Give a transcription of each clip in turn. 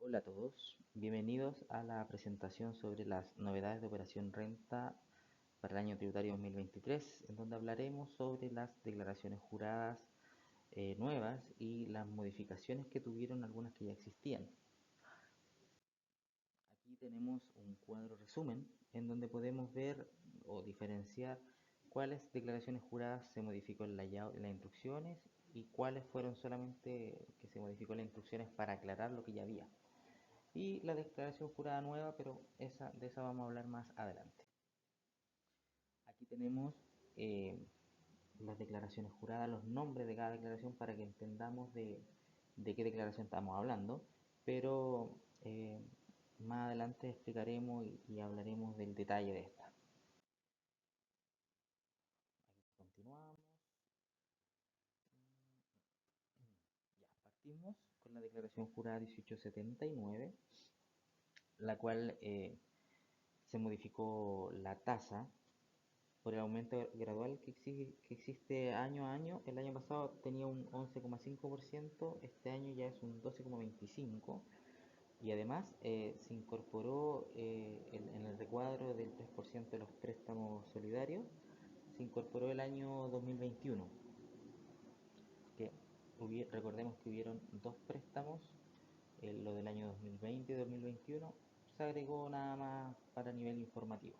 Hola a todos, bienvenidos a la presentación sobre las novedades de Operación Renta para el año tributario 2023, en donde hablaremos sobre las declaraciones juradas nuevas y las modificaciones que tuvieron algunas que ya existían. Aquí tenemos un cuadro resumen en donde podemos ver o diferenciar cuáles declaraciones juradas se modificó en en las instrucciones y cuáles fueron solamente que se modificó en las instrucciones para aclarar lo que ya había. Y la declaración jurada nueva, pero de esa vamos a hablar más adelante. Aquí tenemos eh, las declaraciones juradas, los nombres de cada declaración para que entendamos de qué declaración estamos hablando, pero más adelante explicaremos y hablaremos del detalle de esta. Aquí continuamos. Ya, partimos con la declaración jurada 1879, la cual se modificó la tasa por el aumento gradual que existe año a año. El año pasado tenía un 11,5%, este año ya es un 12,25%, y además se incorporó en el recuadro del 3% de los préstamos solidarios, se incorporó el año 2021, que recordemos que hubieron dos préstamos, lo del año 2020 y 2021, se agregó nada más para nivel informativo.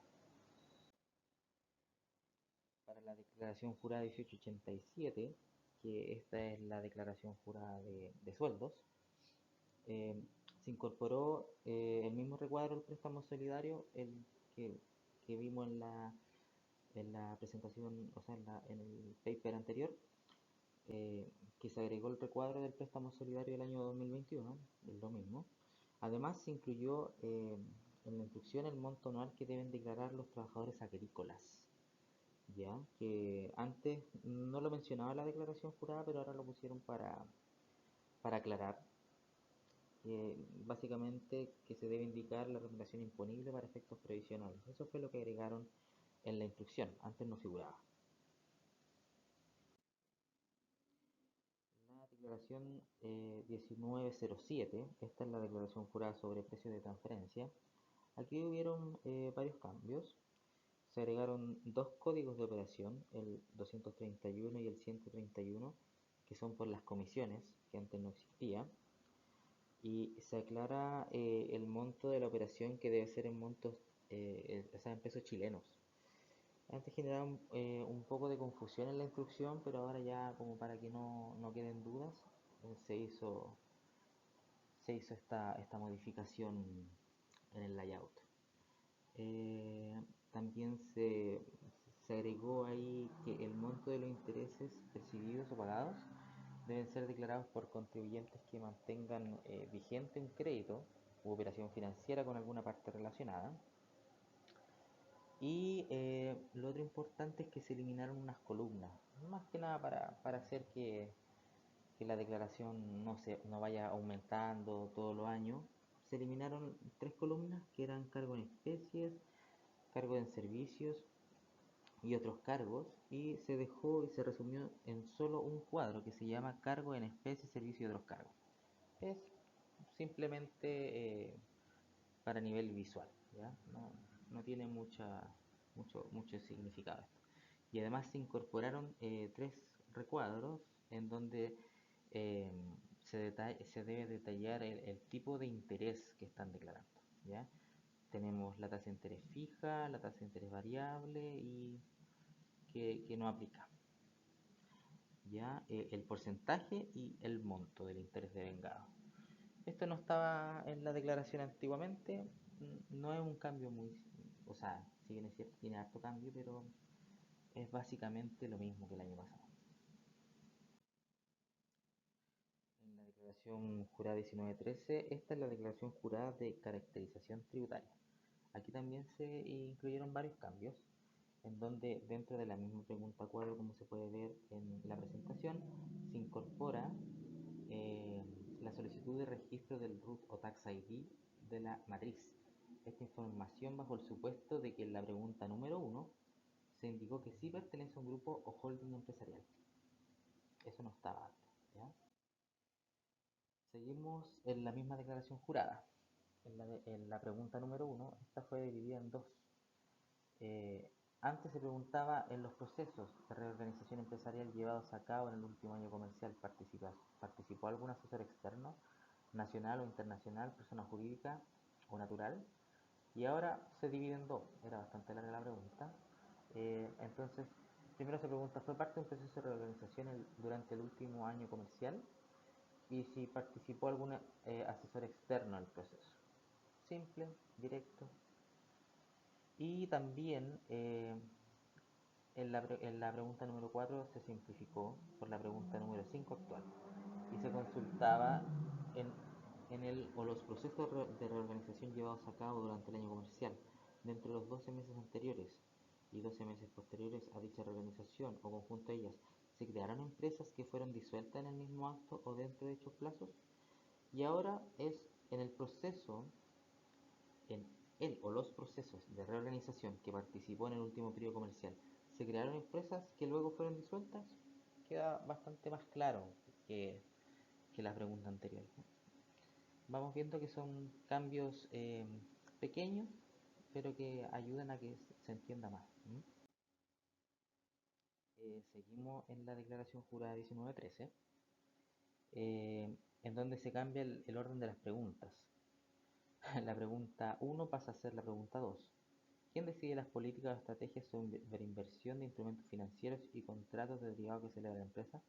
Para la declaración jurada 1887, que esta es la declaración jurada de sueldos, eh, se incorporó el mismo recuadro del préstamo solidario que, que vimos en la presentación, o sea, en el paper anterior, que se agregó el recuadro del préstamo solidario del año 2021, es lo mismo. Además, se incluyó en la instrucción el monto anual que deben declarar los trabajadores agrícolas, ya que antes no lo mencionaba la declaración jurada, pero ahora lo pusieron para aclarar que básicamente que se debe indicar la remuneración imponible para efectos previsionales. Eso fue lo que agregaron en la instrucción, antes no figuraba. La declaración 1907, esta es la declaración jurada sobre precios de transferencia. Aquí hubieron varios cambios. Se agregaron dos códigos de operación, el 231 y el 131, que son por las comisiones, que antes no existía. Y se aclara el monto de la operación, que debe ser en montos, o sea, en pesos chilenos. Antes generaba un poco de confusión en la instrucción, pero ahora ya, como para que no queden dudas, eh, se hizo, se hizo esta modificación en el layout. También se agregó ahí que el monto de los intereses percibidos o pagados deben ser declarados por contribuyentes que mantengan vigente un crédito u operación financiera con alguna parte relacionada. Y lo otro importante es que se eliminaron unas columnas, más que nada para hacer que la declaración no vaya aumentando todos los años. Se eliminaron tres columnas que eran cargo en especies, cargo en servicios y otros cargos, y se dejó y se resumió en solo un cuadro que se llama cargo en especies, servicios y otros cargos. Es simplemente para nivel visual, ¿ya? No tiene mucho significado esto. Y además se incorporaron tres recuadros en donde eh, se debe detallar el tipo de interés que están declarando, ¿ya? Tenemos la tasa de interés fija, la tasa de interés variable y que no aplica, ¿ya? El porcentaje y el monto del interés devengado. Esto no estaba en la declaración antiguamente, no es un cambio muy, o sea, si bien es cierto, tiene harto cambio, pero es básicamente lo mismo que el año pasado. En la declaración jurada 1913, esta es la declaración jurada de caracterización tributaria. Aquí también se incluyeron varios cambios, en donde dentro de la misma pregunta cuadro, como se puede ver en la presentación, se incorpora eh, la solicitud de registro del root o tax ID de la matriz. Esta información bajo el supuesto de que en la pregunta número 1 se indicó que sí pertenece a un grupo o holding empresarial. Eso no estaba antes, ¿ya? Seguimos en la misma declaración jurada. En la pregunta número uno, esta fue dividida en dos. Eh, Antes se preguntaba en los procesos de reorganización empresarial llevados a cabo en el último año comercial, ¿participó algún asesor externo, nacional o internacional, persona jurídica o natural? Y ahora se divide en dos, era bastante larga la pregunta. Entonces, primero se pregunta, ¿fue parte de un proceso de reorganización durante el último año comercial? Y si participó algún asesor externo al proceso. Simple, directo. Y también en la pregunta número 4 se simplificó por la pregunta número 5 actual y se consultaba en, en el o los procesos de reorganización llevados a cabo durante el año comercial, dentro de los 12 meses anteriores y 12 meses posteriores a dicha reorganización o conjunto de ellas, ¿se crearon empresas que fueron disueltas en el mismo acto o dentro de dichos plazos? Y ahora es en el proceso, en el o los procesos de reorganización que participó en el último periodo comercial, ¿se crearon empresas que luego fueron disueltas? Queda bastante más claro que, que la pregunta anterior. Vamos viendo que son cambios pequeños, pero que ayudan a que se entienda más. Seguimos en la declaración jurada 1913, en donde se cambia el orden de las preguntas. La pregunta uno pasa a ser la pregunta 2. ¿Quién decide las políticas o estrategias sobre inversión de instrumentos financieros y contratos de derivados que celebra la empresa?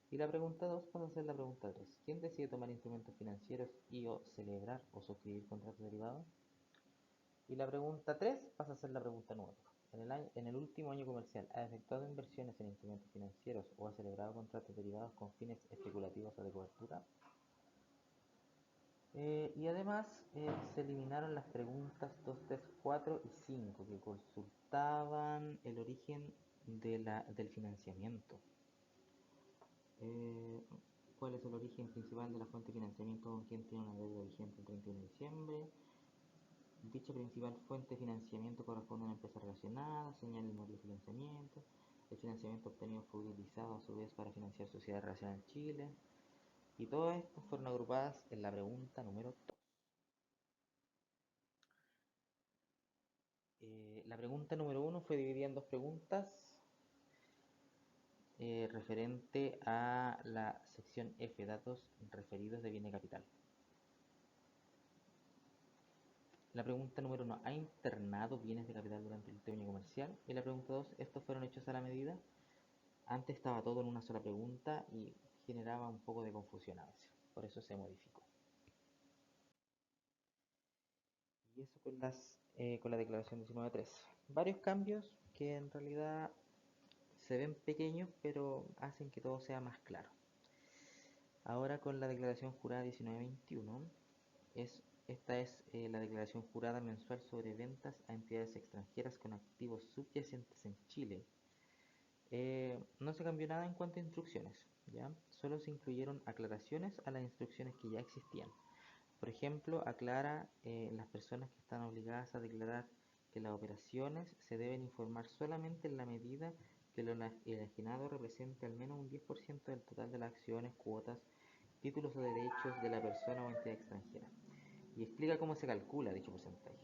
Y la pregunta 2 pasa a ser la pregunta 3. ¿Quién decide tomar instrumentos financieros y o celebrar o suscribir contratos derivados? Y la pregunta 3 pasa a ser la pregunta 9. En el último año comercial, ¿ha efectuado inversiones en instrumentos financieros o ha celebrado contratos derivados con fines especulativos o de cobertura? Y además se eliminaron las preguntas 2, 3, 4 y 5 que consultaban el origen del financiamiento. Eh, ¿Cuál es el origen principal de la fuente de financiamiento con quien tiene una deuda vigente el 31 de diciembre? Dicha principal fuente de financiamiento corresponde a una empresa relacionada, señala el modelo de financiamiento. El financiamiento obtenido fue utilizado a su vez para financiar sociedades relacionadas en Chile. Y todas estas fueron agrupadas en la pregunta número 2. La pregunta número uno fue dividida en dos preguntas referente a la sección F, datos referidos de bien de capital. La pregunta número uno, ¿ha internado bienes de capital durante el último año comercial? Y la pregunta dos, ¿estos fueron hechos a la medida? Antes estaba todo en una sola pregunta y generaba un poco de confusión a veces, por eso se modificó. Y eso con la declaración 19.3. Varios cambios que en realidad se ven pequeños, pero hacen que todo sea más claro. Ahora con la declaración jurada 1921, esta es la declaración jurada mensual sobre ventas a entidades extranjeras con activos subyacentes en Chile. No se cambió nada en cuanto a instrucciones, ¿ya? Solo se incluyeron aclaraciones a las instrucciones que ya existían. Por ejemplo, aclara las personas que están obligadas a declarar que las operaciones se deben informar solamente en la medida que lo enajenado represente al menos un 10% del total de las acciones, cuotas, títulos o derechos de la persona o entidad extranjera. Y explica cómo se calcula dicho porcentaje.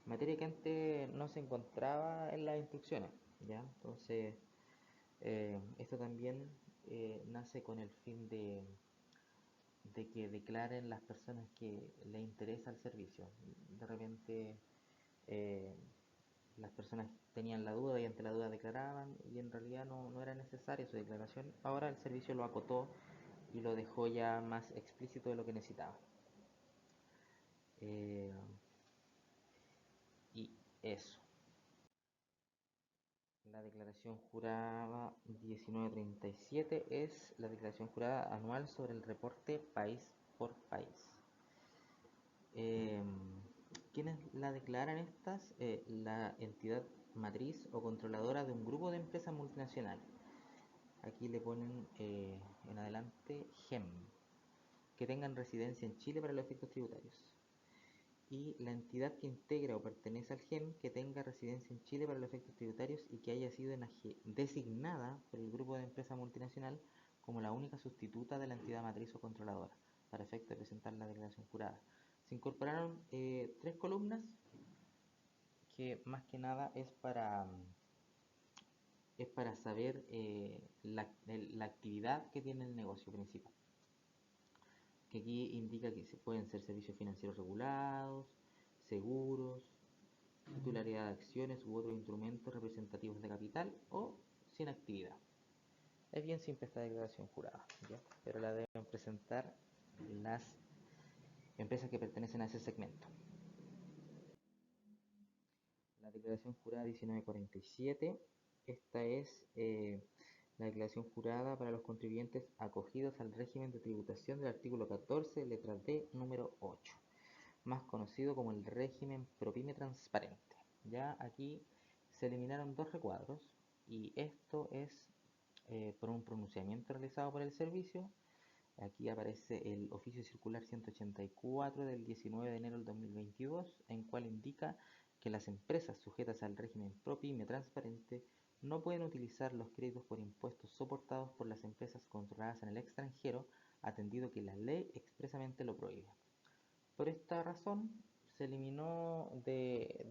Materia que antes no se encontraba en las instrucciones, ¿ya? Entonces, esto también nace con el fin de que declaren las personas que les interesa el servicio. De repente eh, las personas tenían la duda y ante la duda declaraban y en realidad no era necesaria su declaración. Ahora el servicio lo acotó y lo dejó ya más explícito de lo que necesitaba. Eh, y eso. La declaración jurada 1937 es la declaración jurada anual sobre el reporte país por país. Eh, ¿Quiénes la declaran estas? La entidad matriz o controladora de un grupo de empresas multinacionales. Aquí le ponen en adelante GEM, que tengan residencia en Chile para los efectos tributarios. Y la entidad que integra o pertenece al GEM que tenga residencia en Chile para los efectos tributarios y que haya sido designada por el grupo de empresa multinacional como la única sustituta de la entidad matriz o controladora. para efecto de presentar la declaración jurada. Se incorporaron tres columnas que más que nada es para saber la actividad que tiene el negocio principal. Que aquí indica que se pueden ser servicios financieros regulados, seguros, titularidad de acciones u otros instrumentos representativos de capital o sin actividad. Es bien simple esta declaración jurada, ¿ya? Pero la deben presentar las empresas que pertenecen a ese segmento. La declaración jurada 1947, esta es la declaración jurada para los contribuyentes acogidos al régimen de tributación del artículo 14, letra D, número 8, más conocido como el régimen ProPyme transparente. Ya aquí se eliminaron dos recuadros y esto es por un pronunciamiento realizado por el servicio. Aquí aparece el oficio circular 184 del 19 de enero del 2022, en cual indica que las empresas sujetas al régimen ProPyme transparente no pueden utilizar los créditos por impuestos soportados por las empresas controladas en el extranjero, atendido que la ley expresamente lo prohíbe. Por esta razón, se eliminó de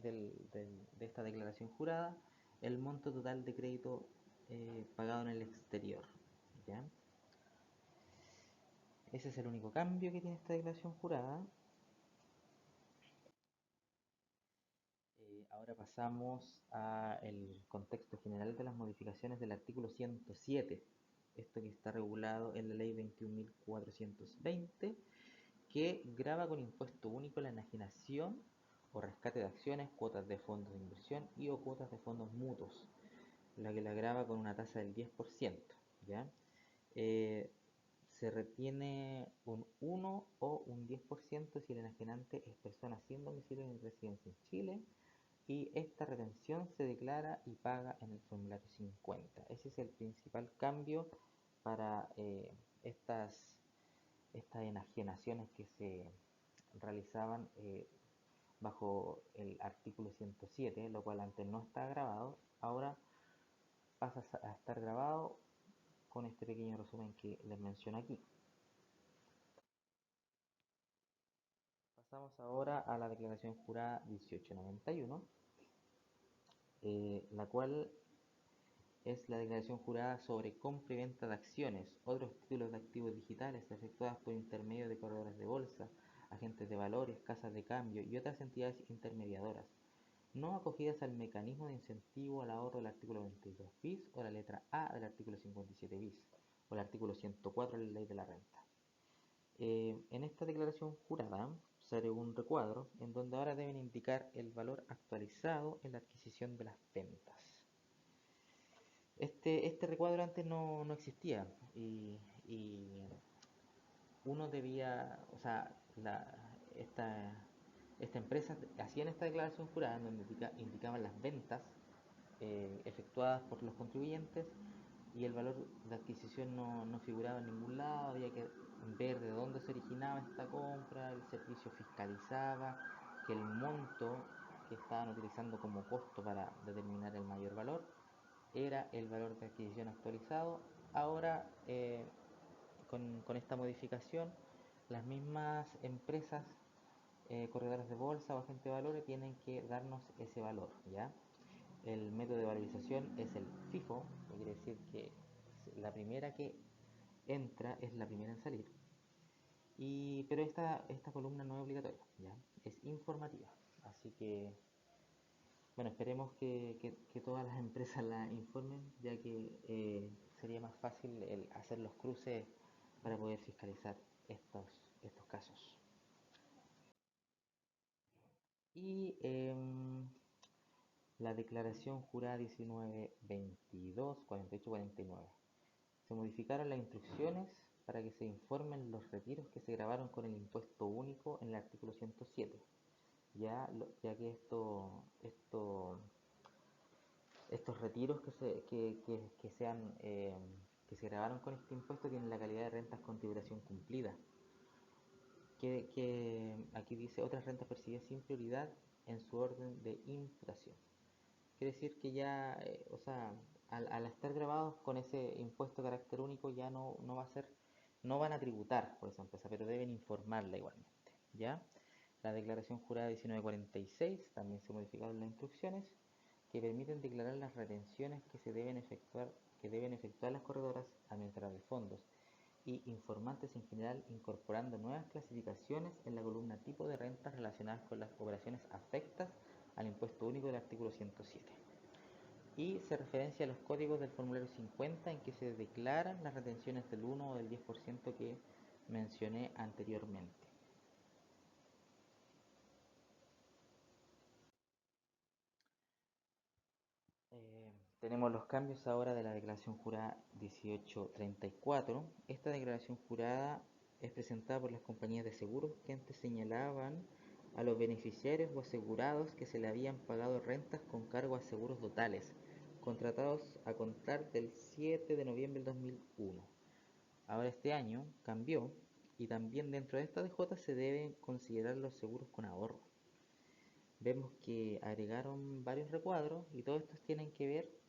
esta declaración jurada el monto total de crédito pagado en el exterior. ¿Ya? Ese es el único cambio que tiene esta declaración jurada. Ahora pasamos al contexto general de las modificaciones del artículo 107. Esto que está regulado en la ley 21.420, que grava con impuesto único la enajenación o rescate de acciones, cuotas de fondos de inversión y o cuotas de fondos mutuos, la que la grava con una tasa del 10%, ¿ya? Se retiene un 1 o un 10% si el enajenante es persona sin domicilio ni residencia en Chile, y esta retención se declara y paga en el formulario 50. Ese es el principal cambio para estas enajenaciones que se realizaban bajo el artículo 107, lo cual antes no está grabado, ahora pasa a estar grabado con este pequeño resumen que les menciono aquí. Pasamos ahora a la declaración jurada 1891, la cual es la declaración jurada sobre compra y venta de acciones, otros títulos de activos digitales efectuadas por intermedio de corredores de bolsa, agentes de valores, casas de cambio y otras entidades intermediadoras, no acogidas al mecanismo de incentivo al ahorro del artículo 22 bis o la letra A del artículo 57 bis o el artículo 104 de la ley de la renta. En esta declaración jurada se agregó un recuadro en donde ahora deben indicar el valor actualizado en la adquisición de las ventas. Este recuadro antes no existía y uno debía, o sea, esta empresa hacían esta declaración jurada en donde indicaban las ventas efectuadas por los contribuyentes y el valor de adquisición no figuraba en ningún lado, había que ver de dónde se originaba esta compra, el servicio fiscalizaba que el monto que estaban utilizando como costo para determinar el mayor valor era el valor de adquisición actualizado. Ahora, con esta modificación, las mismas empresas, corredores de bolsa o agentes de valores, tienen que darnos ese valor, ¿ya? El método de valorización es el FIFO, que quiere decir que la primera que entra es la primera en salir. Pero esta columna no es obligatoria, ¿ya? Es informativa. Así que, bueno, esperemos que todas las empresas la informen, ya que sería más fácil el hacer los cruces para poder fiscalizar estos casos. Y la declaración jurada 1922 48 49. Se modificaron las instrucciones para que se informen los retiros que se grabaron con el impuesto único en el artículo 107, ya que estos retiros que se grabaron con este impuesto tienen la calidad de rentas con tributación cumplida, que aquí dice otras rentas percibidas sin prioridad en su orden de imputación. Quiere decir que ya, o sea, al estar grabados con ese impuesto de carácter único ya no va a ser no van a tributar por esa empresa, pero deben informarla igualmente, ¿ya? La declaración jurada 1946 también se modificaron las instrucciones que permiten declarar las retenciones que deben efectuar las corredoras administradoras de fondos y informantes en general, incorporando nuevas clasificaciones en la columna tipo de rentas relacionadas con las operaciones afectas al impuesto único del artículo 107. Y se referencia a los códigos del formulario 50 en que se declaran las retenciones del 1 o del 10% que mencioné anteriormente. Tenemos los cambios ahora de la declaración jurada 1834. Esta declaración jurada es presentada por las compañías de seguros que antes señalaban a los beneficiarios o asegurados que se le habían pagado rentas con cargo a seguros totales, contratados a contar del 7 de noviembre del 2001. Ahora este año cambió y también dentro de esta DJ se deben considerar los seguros con ahorro. Vemos que agregaron varios recuadros y todos estos tienen que ver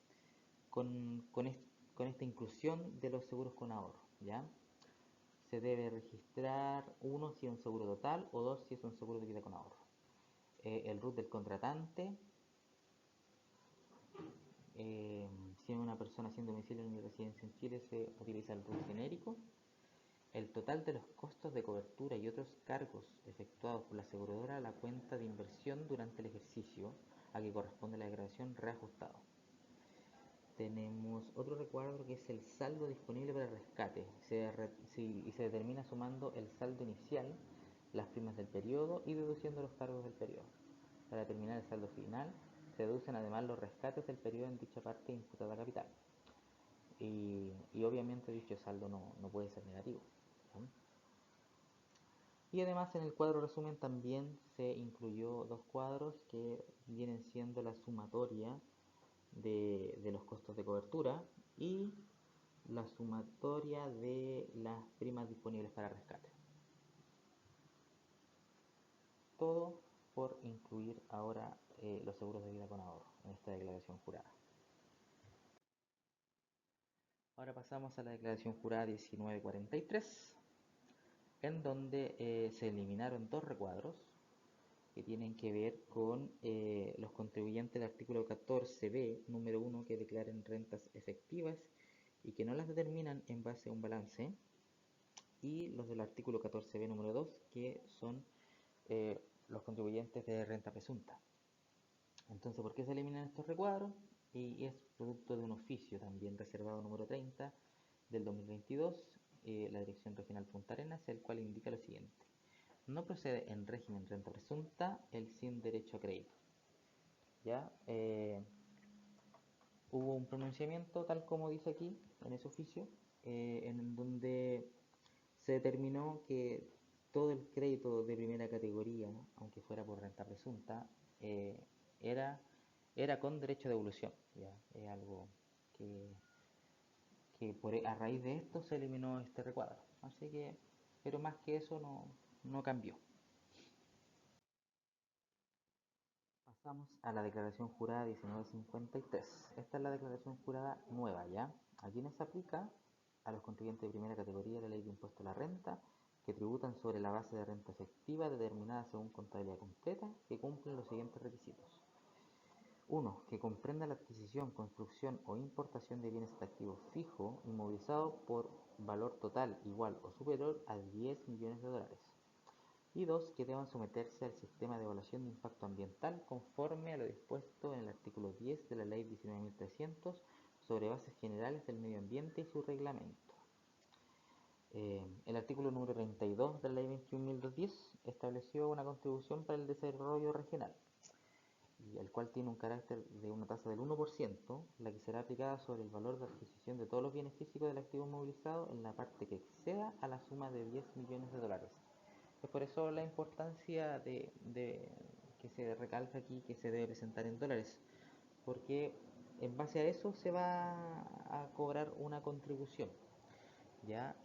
con esta inclusión de los seguros con ahorro, ¿ya? Se debe registrar uno si es un seguro total o dos si es un seguro de vida con ahorro. El RUT del contratante, si es una persona sin domicilio ni residencia en Chile se utiliza el RUT genérico. El total de los costos de cobertura y otros cargos efectuados por la aseguradora a la cuenta de inversión durante el ejercicio a que corresponde la declaración reajustado. Tenemos otro recuadro que es el saldo disponible para el rescate y se determina sumando el saldo inicial, las primas del periodo y deduciendo los cargos del periodo. Para determinar el saldo final se deducen además los rescates del periodo en dicha parte imputada a capital. Y obviamente dicho saldo no puede ser negativo, ¿sí? Y además en el cuadro resumen también se incluyó dos cuadros que vienen siendo la sumatoria de los costos de cobertura y la sumatoria de las primas disponibles para rescate. Todo por incluir ahora los seguros de vida con ahorro en esta declaración jurada. Ahora pasamos a la declaración jurada 1943, en donde se eliminaron dos recuadros que tienen que ver con los contribuyentes del artículo 14b, número 1, que declaren rentas efectivas y que no las determinan en base a un balance, y los del artículo 14b, número 2, que son los contribuyentes de renta presunta. Entonces, ¿por qué se eliminan estos recuadros? Y es producto de un oficio también reservado número 30 del 2022, la Dirección Regional Punta Arenas, el cual indica lo siguiente: no procede en régimen renta presunta el sin derecho a crédito. ¿Ya? Hubo un pronunciamiento tal como dice aquí en ese oficio, en donde se determinó que todo el crédito de primera categoría, aunque fuera por renta presunta, eh, era, era con derecho de devolución. ¿Ya? Es algo que, a raíz de esto se eliminó este recuadro. Así que, pero más que eso no cambió. Pasamos a la declaración jurada 1953. Esta es la declaración jurada nueva, ¿ya? ¿A quienes se aplica? A los contribuyentes de primera categoría de la ley de impuesto a la renta, que tributan sobre la base de renta efectiva determinada según contabilidad completa, que cumplen los siguientes requisitos. 1. Que comprenda la adquisición, construcción o importación de bienes de activo fijo inmovilizado por valor total igual o superior a 10 millones de dólares. Y 2. Que deban someterse al sistema de evaluación de impacto ambiental conforme a lo dispuesto en el artículo 10 de la Ley 19.300 sobre bases generales del medio ambiente y su reglamento. El artículo número 32 de la Ley 21.210 estableció una contribución para el desarrollo regional, y el cual tiene un carácter de una tasa del 1%, la que será aplicada sobre el valor de adquisición de todos los bienes físicos del activo movilizado en la parte que exceda a la suma de 10 millones de dólares. Es por eso la importancia de que se recalca aquí que se debe presentar en dólares, porque en base a eso se va a cobrar una contribución. ¿Ya?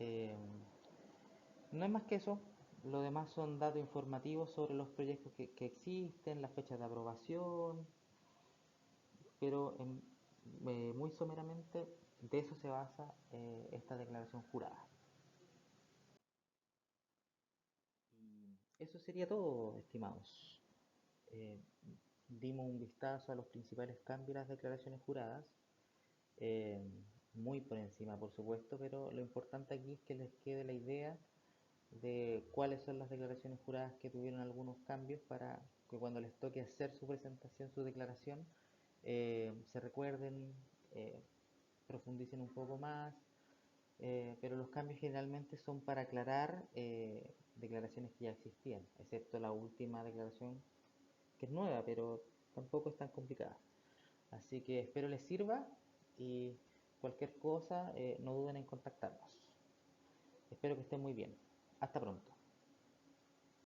No es más que eso. Lo demás son datos informativos sobre los proyectos que existen, las fechas de aprobación, pero muy someramente de eso se basa esta declaración jurada. Eso sería todo, estimados. Eh, Dimos un vistazo a los principales cambios de las declaraciones juradas, eh, muy por encima, por supuesto, pero lo importante aquí es que les quede la idea de cuáles son las declaraciones juradas que tuvieron algunos cambios para que cuando les toque hacer su presentación, su declaración, se recuerden, eh, profundicen un poco más, pero los cambios generalmente son para aclarar declaraciones que ya existían, excepto la última declaración que es nueva, pero tampoco es tan complicada. Así que espero les sirva y cualquier cosa no duden en contactarnos. Espero que estén muy bien. Hasta pronto.